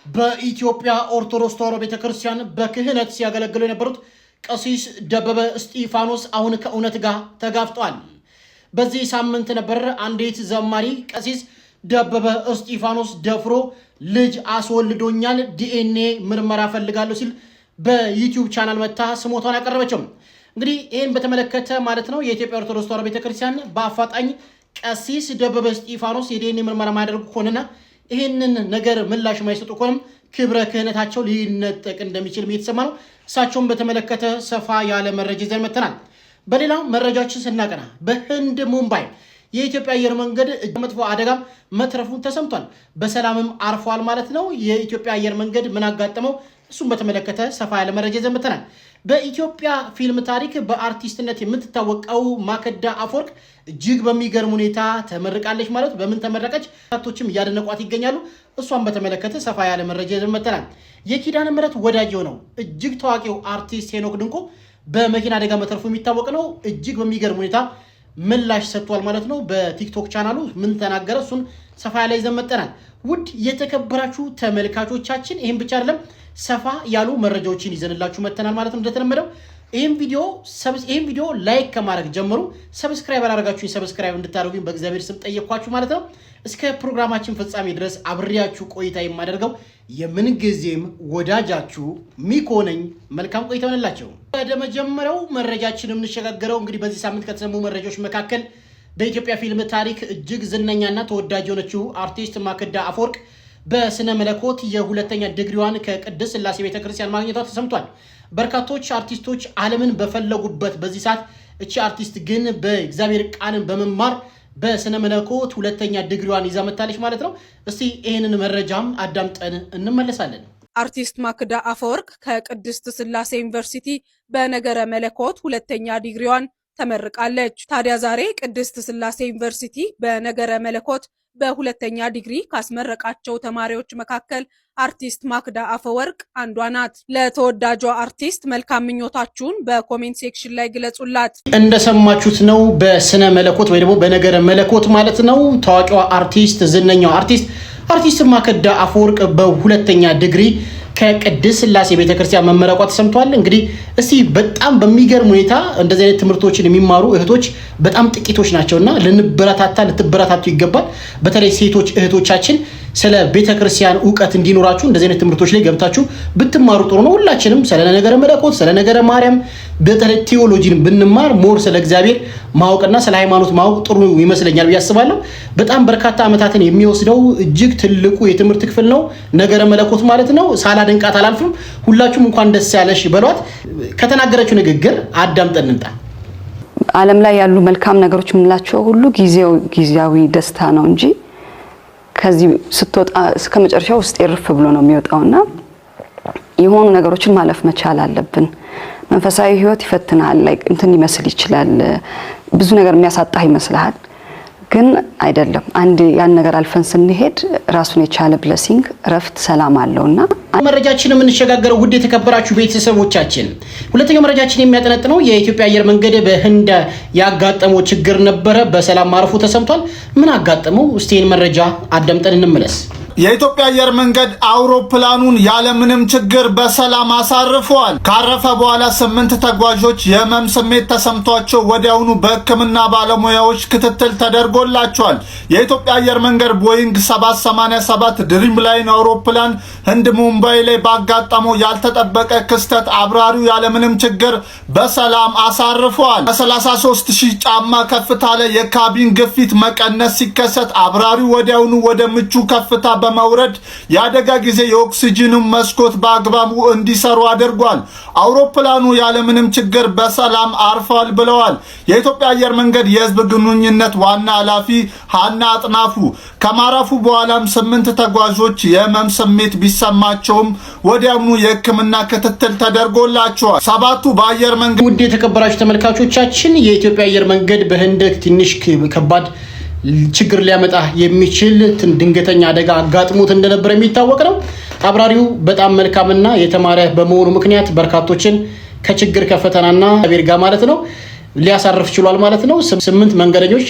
በኢትዮጵያ ኦርቶዶክስ ተዋሕዶ ቤተክርስቲያን በክህነት ሲያገለግሉ የነበሩት ቀሲስ ደበበ እስጢፋኖስ አሁን ከእውነት ጋር ተጋፍጧል። በዚህ ሳምንት ነበር አንዲት ዘማሪ ቀሲስ ደበበ እስጢፋኖስ ደፍሮ ልጅ አስወልዶኛል ዲኤንኤ ምርመራ ፈልጋለሁ ሲል በዩቲዩብ ቻናል መታ ስሞቷን ያቀረበችው። እንግዲህ ይህን በተመለከተ ማለት ነው የኢትዮጵያ ኦርቶዶክስ ተዋሕዶ ቤተክርስቲያን በአፋጣኝ ቀሲስ ደበበ እስጢፋኖስ የዲኤንኤ ምርመራ ማያደርጉ ከሆነና ይህንን ነገር ምላሽ ማይሰጡ ከሆነም ክብረ ክህነታቸው ሊነጠቅ እንደሚችል እየተሰማ ነው። እሳቸውን በተመለከተ ሰፋ ያለ መረጃ ይዘን መጥተናል። በሌላ መረጃችን ስናቀና በህንድ ሙምባይ የኢትዮጵያ አየር መንገድ መጥፎ አደጋ መትረፉን ተሰምቷል። በሰላምም አርፏል ማለት ነው። የኢትዮጵያ አየር መንገድ ምን አጋጠመው? እሱን በተመለከተ ሰፋ ያለ መረጃ ይዘን መጥተናል። በኢትዮጵያ ፊልም ታሪክ በአርቲስትነት የምትታወቀው ማከዳ አፈወርቅ እጅግ በሚገርም ሁኔታ ተመርቃለች ማለት በምን ተመረቀች? አርቲስቶችም እያደነቋት ይገኛሉ። እሷን በተመለከተ ሰፋ ያለ መረጃ ይዘን መጥተናል። የኪዳነ ምህረት ወዳጅ ነው እጅግ ታዋቂው አርቲስት ሄኖክ ድንቁ በመኪና አደጋ መትረፉ የሚታወቅ ነው። እጅግ በሚገርም ሁኔታ ምላሽ ሰጥቷል ማለት ነው። በቲክቶክ ቻናሉ ምን ተናገረ? እሱን ሰፋ ያለ ይዘን መጥተናል። ውድ የተከበራችሁ ተመልካቾቻችን ይህን ብቻ አይደለም ሰፋ ያሉ መረጃዎችን ይዘንላችሁ መጥተናል ማለት ነው። እንደተለመደው ይህን ቪዲዮ ላይክ ከማድረግ ጀምሩ። ሰብስክራይብ አላደረጋችሁኝ ሰብስክራይብ እንድታደርጉኝ በእግዚአብሔር ስም ጠየቅኳችሁ ማለት ነው። እስከ ፕሮግራማችን ፍጻሜ ድረስ አብሬያችሁ ቆይታ የማደርገው የምንጊዜም ወዳጃችሁ ሚኮ ነኝ። መልካም ቆይታ ይሆንላችሁ። ወደ መጀመሪያው መረጃችን የምንሸጋገረው እንግዲህ በዚህ ሳምንት ከተሰሙ መረጃዎች መካከል በኢትዮጵያ ፊልም ታሪክ እጅግ ዝነኛና ተወዳጅ የሆነችው አርቲስት ማክዳ አፈወርቅ በስነ መለኮት የሁለተኛ ዲግሪዋን ከቅድስት ሥላሴ ቤተክርስቲያን ማግኘቷ ተሰምቷል። በርካቶች አርቲስቶች ዓለምን በፈለጉበት በዚህ ሰዓት እቺ አርቲስት ግን በእግዚአብሔር ቃልን በመማር በስነ መለኮት ሁለተኛ ዲግሪዋን ይዛ መጣለች ማለት ነው። እስቲ ይሄንን መረጃም አዳምጠን እንመለሳለን። አርቲስት ማክዳ አፈወርቅ ከቅድስት ሥላሴ ዩኒቨርሲቲ በነገረ መለኮት ሁለተኛ ዲግሪዋን ተመርቃለች። ታዲያ ዛሬ ቅድስት ሥላሴ ዩኒቨርሲቲ በነገረ መለኮት በሁለተኛ ዲግሪ ካስመረቃቸው ተማሪዎች መካከል አርቲስት ማክዳ አፈወርቅ አንዷ ናት። ለተወዳጇ አርቲስት መልካም ምኞታችሁን በኮሜንት ሴክሽን ላይ ግለጹላት። እንደሰማችሁት ነው በስነ መለኮት ወይ ደግሞ በነገረ መለኮት ማለት ነው ታዋቂዋ አርቲስት ዝነኛው አርቲስት ማክዳ አፈወርቅ በሁለተኛ ዲግሪ ከቅድስት ሥላሴ ቤተክርስቲያን መመረቋ ተሰምቷል። እንግዲህ እስቲ በጣም በሚገርም ሁኔታ እንደዚህ አይነት ትምህርቶችን የሚማሩ እህቶች በጣም ጥቂቶች ናቸውና ልትበረታቱ ይገባል። በተለይ ሴቶች እህቶቻችን ስለ ቤተክርስቲያን ዕውቀት እንዲኖራችሁ እንደዚህ አይነት ትምህርቶች ላይ ገብታችሁ ብትማሩ ጥሩ ነው። ሁላችንም ስለ ነገረ መለኮት ስለ ነገረ ማርያም በተለይ ቴዎሎጂን ብንማር ሞር ስለ እግዚአብሔር ማወቅና ስለ ሃይማኖት ማወቅ ጥሩ ይመስለኛል ብዬ አስባለሁ። በጣም በርካታ ዓመታትን የሚወስደው እጅግ ትልቁ የትምህርት ክፍል ነው ነገረ መለኮት ማለት ነው። ሳላደንቃት አላልፍም። ሁላችሁም እንኳን ደስ ያለሽ በሏት። ከተናገረችው ንግግር አዳምጠን እንምጣ። ዓለም ላይ ያሉ መልካም ነገሮች የምንላቸው ሁሉ ጊዜያዊ ደስታ ነው እንጂ ከዚህ ስትወጣ እስከ መጨረሻው ውስጥ ይርፍ ብሎ ነው የሚወጣውና የሆኑ ነገሮችን ማለፍ መቻል አለብን። መንፈሳዊ ህይወት ይፈትናል። እንትን ይመስል ይችላል ብዙ ነገር የሚያሳጣህ ይመስልሃል፣ ግን አይደለም። አንድ ያን ነገር አልፈን ስንሄድ ራሱን የቻለ ብሌሲንግ ረፍት ሰላም አለውና መረጃችን የምንሸጋገረው ውድ የተከበራችሁ ቤተሰቦቻችን ሁለተኛው መረጃችን የሚያጠነጥነው የኢትዮጵያ አየር መንገድ በህንድ ያጋጠመው ችግር ነበረ። በሰላም ማረፉ ተሰምቷል። ምን አጋጠመው? እስቲ ይህን መረጃ አዳምጠን እንመለስ። የኢትዮጵያ አየር መንገድ አውሮፕላኑን ያለምንም ችግር በሰላም አሳርፈዋል። ካረፈ በኋላ 8 ተጓዦች የህመም ስሜት ተሰምቷቸው ወዲያውኑ በሕክምና ባለሙያዎች ክትትል ተደርጎላቸዋል። የኢትዮጵያ አየር መንገድ ቦይንግ 787 ድሪም ላይን አውሮፕላን ህንድ ሙምባይ ላይ ባጋጠመው ያልተጠበቀ ክስተት አብራሪው ያለምንም ችግር በሰላም አሳርፈዋል። በ33,000 ጫማ ከፍታ ላይ የካቢን ግፊት መቀነስ ሲከሰት አብራሪው ወዲያውኑ ወደ ምቹ ከፍታ በመውረድ የአደጋ ጊዜ የኦክሲጅን መስኮት በአግባቡ እንዲሰሩ አድርጓል። አውሮፕላኑ ያለምንም ችግር በሰላም አርፏል ብለዋል የኢትዮጵያ አየር መንገድ የህዝብ ግንኙነት ዋና ኃላፊ ሃና አጥናፉ። ከማረፉ በኋላም 8 ተጓዦች የህመም ስሜት ቢሰማቸውም ወዲያውኑ የህክምና ክትትል ተደርጎላቸዋል። 7ቱ በአየር መንገድ ውድ የተከበራችሁ ተመልካቾቻችን የኢትዮጵያ አየር መንገድ በህንድ ትንሽ ከባድ ችግር ሊያመጣ የሚችል ድንገተኛ አደጋ አጋጥሞት እንደነበር የሚታወቅ ነው። አብራሪው በጣም መልካምና የተማረ በመሆኑ ምክንያት በርካቶችን ከችግር ከፈተናና ቤርጋ ማለት ነው ሊያሳርፍ ችሏል ማለት ነው። 8 መንገደኞች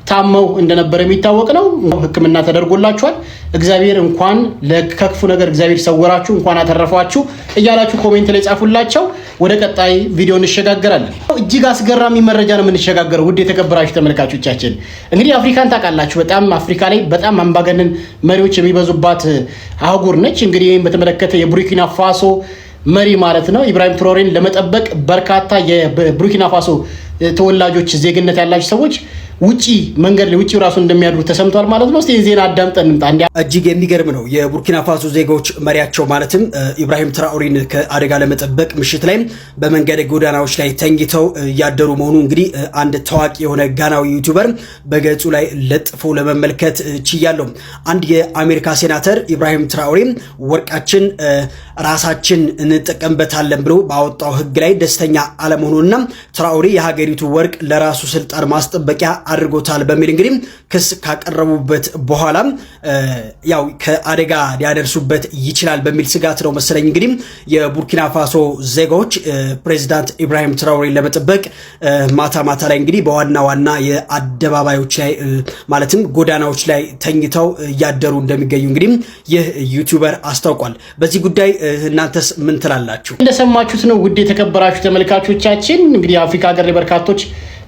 ታመው እንደነበረ የሚታወቅ ነው። ሕክምና ተደርጎላቸዋል። እግዚአብሔር እንኳን ለከክፉ ነገር እግዚአብሔር ሰወራችሁ እንኳን አተረፋችሁ እያላችሁ ኮሜንት ላይ ጻፉላቸው። ወደ ቀጣይ ቪዲዮ እንሸጋገራለን። እጅግ አስገራሚ መረጃ ነው የምንሸጋገረው። ውድ የተከበራችሁ ተመልካቾቻችን እንግዲህ አፍሪካን ታውቃላችሁ። በጣም አፍሪካ ላይ በጣም አምባገነን መሪዎች የሚበዙባት አህጉር ነች። እንግዲህ ይህን በተመለከተ የቡርኪና ፋሶ መሪ ማለት ነው ኢብራሂም ትራኦሬን ለመጠበቅ በርካታ የቡርኪና ፋሶ ተወላጆች ዜግነት ያላቸው ሰዎች ውጪ መንገድ ላይ ውጪ ራሱ እንደሚያድሩ ተሰምቷል ማለት ነው። እስቲ ዜና አዳምጠን እንምጣ። እጅግ የሚገርም ነው። የቡርኪና ፋሶ ዜጎች መሪያቸው ማለትም ኢብራሂም ትራኦሬን ከአደጋ ለመጠበቅ ምሽት ላይ በመንገድ ጎዳናዎች ላይ ተኝተው እያደሩ መሆኑ እንግዲህ አንድ ታዋቂ የሆነ ጋናዊ ዩቲዩበር በገጹ ላይ ለጥፎ ለመመልከት ችያለሁ። አንድ የአሜሪካ ሴናተር ኢብራሂም ትራኦሬ ወርቃችን ራሳችን እንጠቀምበታለን ብሎ ባወጣው ሕግ ላይ ደስተኛ አለመሆኑና ትራኦሬ የሀገሪቱ ወርቅ ለራሱ ስልጣን ማስጠበቂያ አድርጎታል በሚል እንግዲህ ክስ ካቀረቡበት በኋላ ያው ከአደጋ ሊያደርሱበት ይችላል በሚል ስጋት ነው መሰለኝ እንግዲህ የቡርኪና ፋሶ ዜጎች ፕሬዚዳንት ኢብራሂም ትራኦሬን ለመጠበቅ ማታ ማታ ላይ እንግዲህ በዋና ዋና የአደባባዮች ላይ ማለትም ጎዳናዎች ላይ ተኝተው እያደሩ እንደሚገኙ እንግዲህ ይህ ዩቲዩበር አስታውቋል። በዚህ ጉዳይ እናንተስ ምን ትላላችሁ? እንደሰማችሁት ነው ውድ የተከበራችሁ ተመልካቾቻችን። እንግዲህ አፍሪካ ሀገር ላይ በርካቶች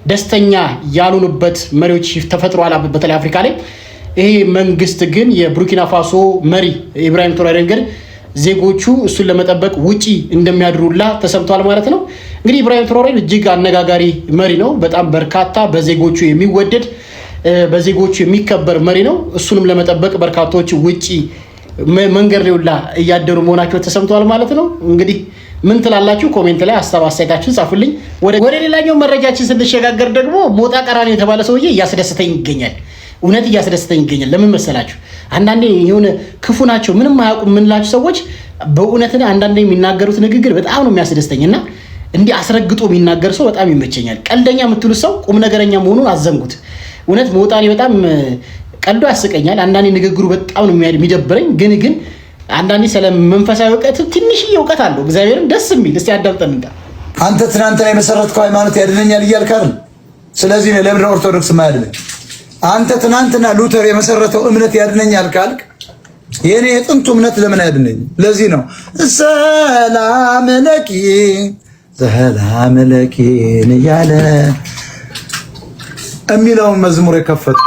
ደስተኛ ያሉንበት መሪዎች ተፈጥሯል በተለይ አፍሪካ ላይ። ይሄ መንግስት ግን የቡርኪና ፋሶ መሪ ኢብራሂም ትራኦሬን ግን ዜጎቹ እሱን ለመጠበቅ ውጪ እንደሚያድሩላ ተሰምቷል ማለት ነው። እንግዲህ ኢብራሂም ትራኦሬን እጅግ አነጋጋሪ መሪ ነው። በጣም በርካታ በዜጎቹ የሚወደድ በዜጎቹ የሚከበር መሪ ነው። እሱንም ለመጠበቅ በርካቶች ውጪ መንገድ ላይ ሁላ እያደሩ መሆናቸው ተሰምቷል ማለት ነው። እንግዲህ ምን ትላላችሁ? ኮሜንት ላይ ሀሳብ አስተያየታችሁን ጻፉልኝ። ወደ ሌላኛው መረጃችን ስንሸጋገር ደግሞ ሞጣ ቀራኒዮ የተባለ ሰውዬ እያስደስተኝ ይገኛል። እውነት እያስደስተኝ ይገኛል። ለምን መሰላችሁ? አንዳንዴ የሆነ ክፉ ናቸው ምንም አያውቁም የምንላችሁ ሰዎች በእውነት አንዳንዴ የሚናገሩት ንግግር በጣም ነው የሚያስደስተኝና እንዲህ አስረግጦ የሚናገር ሰው በጣም ይመቸኛል። ቀልደኛ የምትሉት ሰው ቁም ነገረኛ መሆኑን አዘንጉት። እውነት ሞጣኔ በጣም ቀልዶ ያስቀኛል። አንዳንዴ ንግግሩ በጣም ነው የሚደብረኝ። ግን አንዳንዴ ስለ መንፈሳዊ እውቀት ትንሽዬ እውቀት አለው እግዚአብሔርን ደስ የሚል። እስቲ አዳምጠን እንጣ። አንተ ትናንትና የመሰረትከው ሃይማኖት ያድነኛል እያልክ አይደል? ስለዚህ ነው ለምን ኦርቶዶክስ ማያድነኝ? አንተ ትናንትና ሉተር የመሰረተው እምነት ያድነኛል ካልክ የኔ የጥንቱ እምነት ለምን አያድነኝ? ለዚህ ነው ሰላም ለኪ እያለ የሚለውን መዝሙር የከፈተ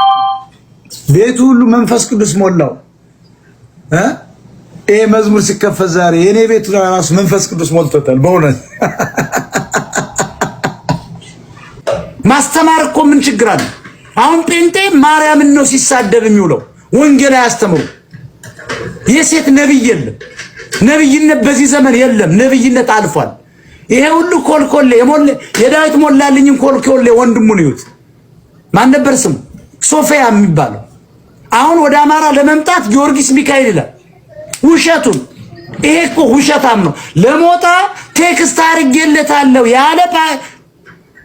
ቤቱ ሁሉ መንፈስ ቅዱስ ሞላው። ይሄ መዝሙር ሲከፈት ዛሬ የኔ ቤት ራሱ መንፈስ ቅዱስ ሞልቶታል። በእውነት ማስተማር እኮ ምን ችግር አለ? አሁን ጴንጤ ማርያምን ነው ሲሳደብ የሚውለው። ወንጌል አያስተምሩ። የሴት ነብይ የለም። ነብይነት በዚህ ዘመን የለም። ነብይነት አልፏል። ይሄ ሁሉ ኮልኮሌ የዳዊት ሞላልኝን ኮልኮሌ ወንድሙን ይዩት። ማን ነበር ስሙ? ሶፊያ የሚባለው አሁን ወደ አማራ ለመምጣት ጊዮርጊስ ሚካኤል ይላል። ውሸቱን ይሄ እኮ ውሸታም ነው። ለሞጣ ቴክስት አድርጌለታለሁ ያለ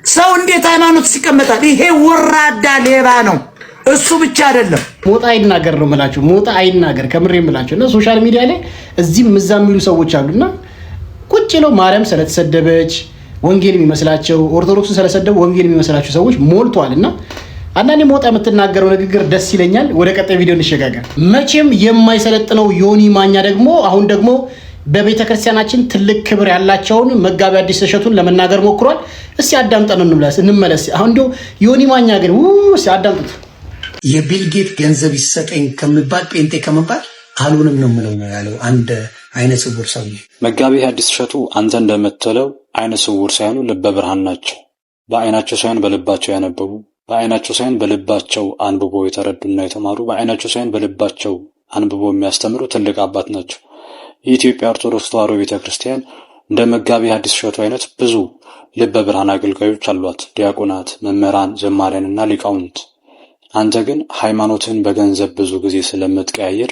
ሰው እንዴት ሃይማኖት ሲቀመጣል? ይሄ ወራዳ ሌባ ነው። እሱ ብቻ አይደለም። ሞጣ አይናገር ነው የምላችሁ። ሞጣ አይናገር ከምሬ የምላችሁ እና ሶሻል ሚዲያ ላይ እዚህም እዛም የሚሉ ሰዎች አሉና ቁጭ ነው ማርያም ስለተሰደበች ወንጌል የሚመስላቸው ኦርቶዶክስን ስለሰደቡ ወንጌል የሚመስላቸው ሰዎች ሞልቷልና አንዳንዴ ሞጣ የምትናገረው ንግግር ደስ ይለኛል። ወደ ቀጣይ ቪዲዮ እንሸጋገር። መቼም የማይሰለጥነው ዮኒ ማኛ ደግሞ አሁን ደግሞ በቤተ ክርስቲያናችን ትልቅ ክብር ያላቸውን መጋቢ አዲስ እሸቱን ለመናገር ሞክሯል። እስቲ አዳምጠን እንመለስ። አሁን እንደው ዮኒ ማኛ ግን እስቲ አዳምጡት። የቢልጌት ገንዘብ ይሰጠኝ ከመባል ጴንጤ ከመባል አልሆንም ነው የምለው ነው ያለው አንድ አይነ ስውር ሰው። መጋቢ አዲስ እሸቱ አንተ እንደምትለው አይነ ስውር ሳይሆኑ ልበ ብርሃን ናቸው። በአይናቸው ሳይሆን በልባቸው ያነበቡ፣ በአይናቸው ሳይሆን በልባቸው አንብቦ የተረዱና የተማሩ፣ በአይናቸው ሳይሆን በልባቸው አንብቦ የሚያስተምሩ ትልቅ አባት ናቸው። የኢትዮጵያ ኦርቶዶክስ ተዋሕዶ ቤተክርስቲያን እንደ መጋቢ አዲስ እሸቱ አይነት ብዙ ልበ ብርሃን አገልጋዮች አሏት። ዲያቆናት፣ መምህራን፣ ዘማሪያንና ሊቃውንት። አንተ ግን ሃይማኖትን በገንዘብ ብዙ ጊዜ ስለምትቀያየር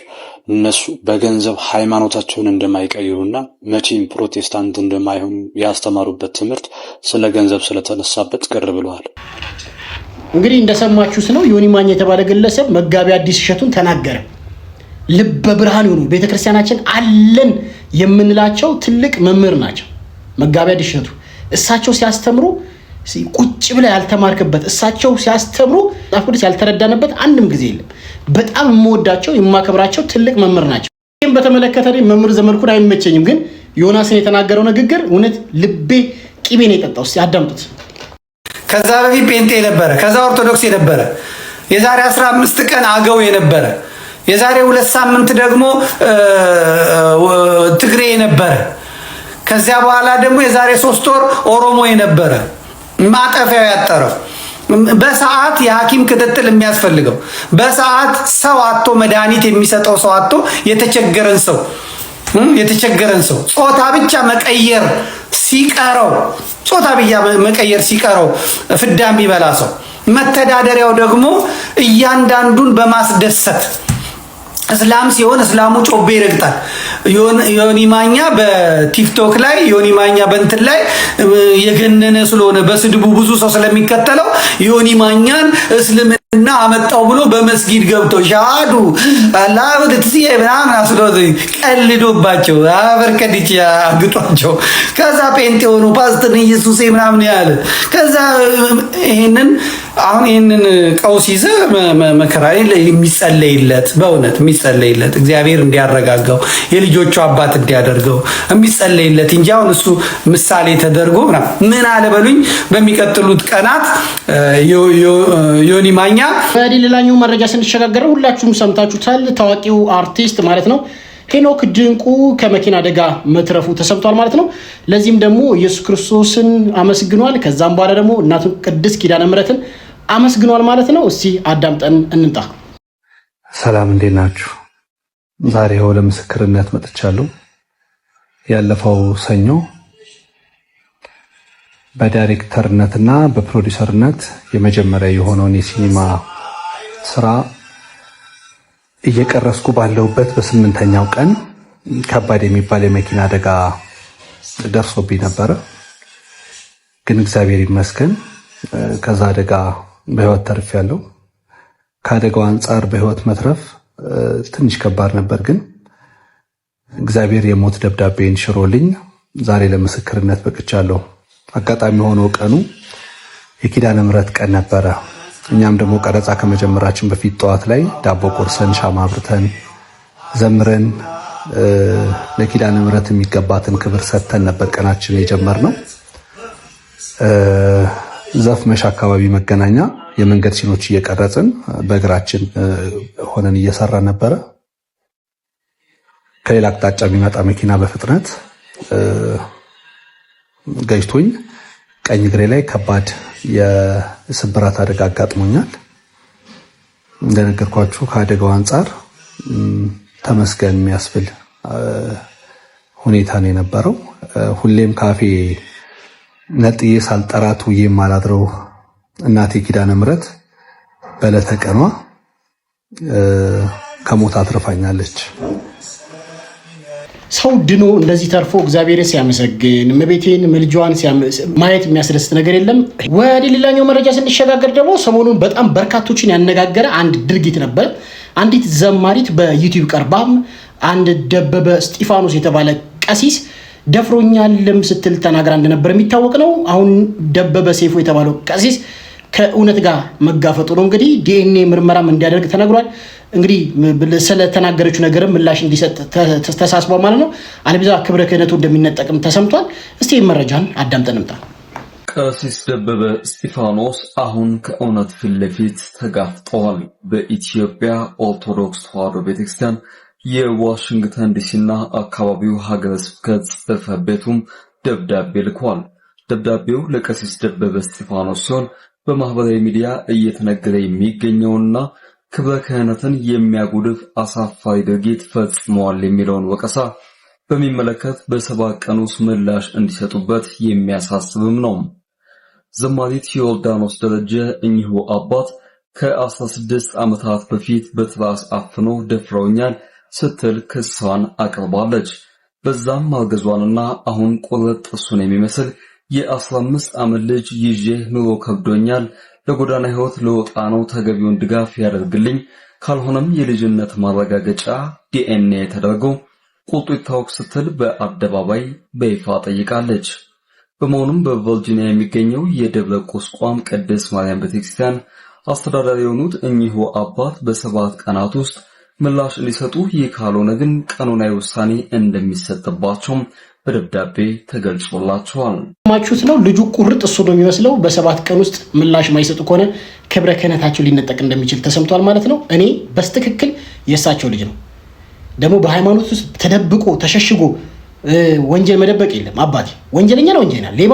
እነሱ በገንዘብ ሃይማኖታቸውን እንደማይቀይሩና መቼም ፕሮቴስታንት እንደማይሆኑ ያስተማሩበት ትምህርት ስለ ገንዘብ ስለተነሳበት ቅር ብለዋል። እንግዲህ እንደሰማችሁት ነው። ዮኒ ማኛ የተባለ ግለሰብ መጋቢ አዲስ እሸቱን ተናገረ። ልበ ብርሃን የሆኑ ቤተክርስቲያናችን አለን የምንላቸው ትልቅ መምህር ናቸው መጋቢ አዲስ እሸቱ። እሳቸው ሲያስተምሩ ቁጭ ብለ ያልተማርክበት እሳቸው ሲያስተምሩ መጽሐፍ ቅዱስ ያልተረዳነበት አንድም ጊዜ የለም። በጣም የምወዳቸው የማከብራቸው ትልቅ መምህር ናቸው። ይህም በተመለከተ መምህር ዘመድኩን አይመቸኝም፣ ግን ዮናስን የተናገረው ንግግር እውነት ልቤ ቂቤን የጠጣው። እስቲ አዳምጡት። ከዛ በፊት ጴንጤ የነበረ፣ ከዛ ኦርቶዶክስ የነበረ፣ የዛሬ 15 ቀን አገው የነበረ፣ የዛሬ 2 ሳምንት ደግሞ ትግሬ የነበረ፣ ከዚያ በኋላ ደግሞ የዛሬ 3 ወር ኦሮሞ የነበረ ማጠፊያው ያጠረው በሰዓት የሐኪም ክትትል የሚያስፈልገው በሰዓት ሰው አጥቶ መድኃኒት የሚሰጠው ሰው አጥቶ የተቸገረን ሰው ጾታ ብቻ መቀየር ሲቀረው ፍዳ የሚበላ ሰው መተዳደሪያው ደግሞ እያንዳንዱን በማስደሰት እስላም ሲሆን እስላሙ ጮቤ ይረግጣል። ዮኒ ማኛ በቲክቶክ ላይ ዮኒ ማኛ በእንትን ላይ የገነነ ስለሆነ በስድቡ ብዙ ሰው ስለሚከተለው ዮኒ ማኛን እስልምና አመጣው ብሎ በመስጊድ ገብቶ ሻዱ አላህ ወደዚህ ምናምን አስሎት ቀልዶባቸው አበርከዲች አግጧቸው። ከዛ ጴንጤ ሆኖ ፓስተር ኢየሱስ ምናምን ያለ ከዛ ይሄንን ቀውስ ይዘ መከራ የሚጸለይለት በእውነት የሚጸለይለት እግዚአብሔር እንዲያረጋጋው የልጆቹ አባት እንዲያደርገው የሚጸለይለት እንጂ አሁን እሱ ምሳሌ ተደርጎ ምን አለ በሉኝ። በሚቀጥሉት ቀናት ዮኒ ማኛ ሌላኛው መረጃ ስንሸጋገር ሁላችሁም ሰምታችሁታል። ታዋቂው አርቲስት ማለት ነው ሄኖክ ድንቁ ከመኪና አደጋ መትረፉ ተሰምቷል ማለት ነው። ለዚህም ደግሞ ኢየሱስ ክርስቶስን አመስግኗል። ከዛም በኋላ ደግሞ እናቱ ቅድስት ኪዳነ ምሕረትን አመስግኗል ማለት ነው። እስቲ አዳምጠን እንምጣ። ሰላም እንዴት ናችሁ? ዛሬ ለምስክርነት መጥቻለሁ። ያለፈው ሰኞ በዳይሬክተርነትና በፕሮዲሰርነት የመጀመሪያ የሆነውን የሲኒማ ስራ እየቀረስኩ ባለሁበት በ8ኛው ቀን ከባድ የሚባል የመኪና አደጋ ደርሶብኝ ነበረ። ግን እግዚአብሔር ይመስገን ከዛ አደጋ በህይወት ተርፌያለሁ። ከአደጋው አንጻር በህይወት መትረፍ ትንሽ ከባድ ነበር፣ ግን እግዚአብሔር የሞት ደብዳቤን ሽሮልኝ ዛሬ ለምስክርነት በቅቻለሁ። አጋጣሚ ሆኖ ቀኑ የኪዳነ ምሕረት ቀን ነበረ። እኛም ደግሞ ቀረጻ ከመጀመራችን በፊት ጠዋት ላይ ዳቦ ቆርሰን ሻማ አብርተን ዘምረን ለኪዳነ ምሕረት የሚገባትን ክብር ሰጥተን ነበር ቀናችን የጀመርነው። ዘፍመሽ አካባቢ መገናኛ የመንገድ ሲኖች እየቀረጽን በእግራችን ሆነን እየሰራ ነበረ። ከሌላ አቅጣጫ የሚመጣ መኪና በፍጥነት ገጭቶኝ ቀኝ እግሬ ላይ ከባድ የስብራት አደጋ አጋጥሞኛል። እንደነገርኳችሁ ከአደጋው አንጻር ተመስገን የሚያስብል ሁኔታ ነው የነበረው። ሁሌም ካፌ ነጥዬ ሳልጠራት ውዬ የማላድረው እናቴ ኪዳነ ምሕረት በዕለተ ቀኗ ከሞት አትርፋኛለች። ሰው ድኖ እንደዚህ ተርፎ እግዚአብሔርን ሲያመሰግን እመቤቴን ምልጃዋን ማየት የሚያስደስት ነገር የለም። ወደ ሌላኛው መረጃ ስንሸጋገር ደግሞ ሰሞኑን በጣም በርካቶችን ያነጋገረ አንድ ድርጊት ነበር። አንዲት ዘማሪት በዩቲዩብ ቀርባም አንድ ደበበ እስጢፋኖስ የተባለ ቀሲስ ደፍሮኛልም ስትል ተናግራ እንደነበር የሚታወቅ ነው። አሁን ደበበ ሰይፉ የተባለው ቀሲስ ከእውነት ጋር መጋፈጡ ነው። እንግዲህ ዲኤንኤ ምርመራም እንዲያደርግ ተነግሯል። እንግዲህ ስለተናገረችው ነገርም ምላሽ እንዲሰጥ ተሳስቧል ማለት ነው። አለበለዚያ ክብረ ክህነቱ እንደሚነጠቅም ተሰምቷል። እስቲ መረጃን አዳምጠን እንምጣ። ቀሲስ ደበበ እስጢፋኖስ አሁን ከእውነት ፊት ለፊት ተጋፍጠዋል። በኢትዮጵያ ኦርቶዶክስ ተዋሕዶ ቤተክርስቲያን የዋሽንግተን ዲሲና አካባቢው ሀገረ ስብከት ጽሕፈት ቤቱም ደብዳቤ ልኳል። ደብዳቤው ለቀሲስ ደበበ እስጢፋኖስ ሲሆን በማህበራዊ ሚዲያ እየተነገረ የሚገኘውና ክብረ ክህነትን የሚያጎድፍ አሳፋሪ ድርጊት ፈጽመዋል የሚለውን ወቀሳ በሚመለከት በ7 ቀን ውስጥ ምላሽ እንዲሰጡበት የሚያሳስብም ነው። ዘማሪት ዮርዳኖስ ደረጀ እኚሁ አባት ከ16 ዓመታት በፊት በትራስ አፍኖ ደፍረውኛል ስትል ክሷን አቅርባለች። በዛም ማርገዟንና አሁን ቁርጥ እሱን የሚመስል የ15 ዓመት ልጅ ይዤ ኑሮ ከብዶኛል፣ ለጎዳና ህይወት ለወጣ ነው፣ ተገቢውን ድጋፍ ያደርግልኝ፣ ካልሆነም የልጅነት ማረጋገጫ ዲኤንኤ ተደርጎ ቁልጡ ይታወቅ ስትል በአደባባይ በይፋ ጠይቃለች። በመሆኑም በቨርጂኒያ የሚገኘው የደብረ ቁስቋም ቅድስት ማርያም ቤተክርስቲያን አስተዳዳሪ የሆኑት እኚሁ አባት በ7 ቀናት ውስጥ ምላሽ ሊሰጡ፣ ይህ ካልሆነ ግን ቀኖናዊ ውሳኔ እንደሚሰጥባቸው በደብዳቤ ተገልጾላቸዋል። ማቹት ነው ልጁ ቁርጥ እሱ ነው የሚመስለው። በ7 ቀን ውስጥ ምላሽ ማይሰጡ ከሆነ ክብረ ክህነታቸው ሊነጠቅ እንደሚችል ተሰምቷል ማለት ነው። እኔ በስትክክል የእሳቸው ልጅ ነው። ደግሞ በሃይማኖት ውስጥ ተደብቆ ተሸሽጎ ወንጀል መደበቅ የለም። አባቴ ወንጀለኛ ነው፣ ወንጀለኛ ሌባ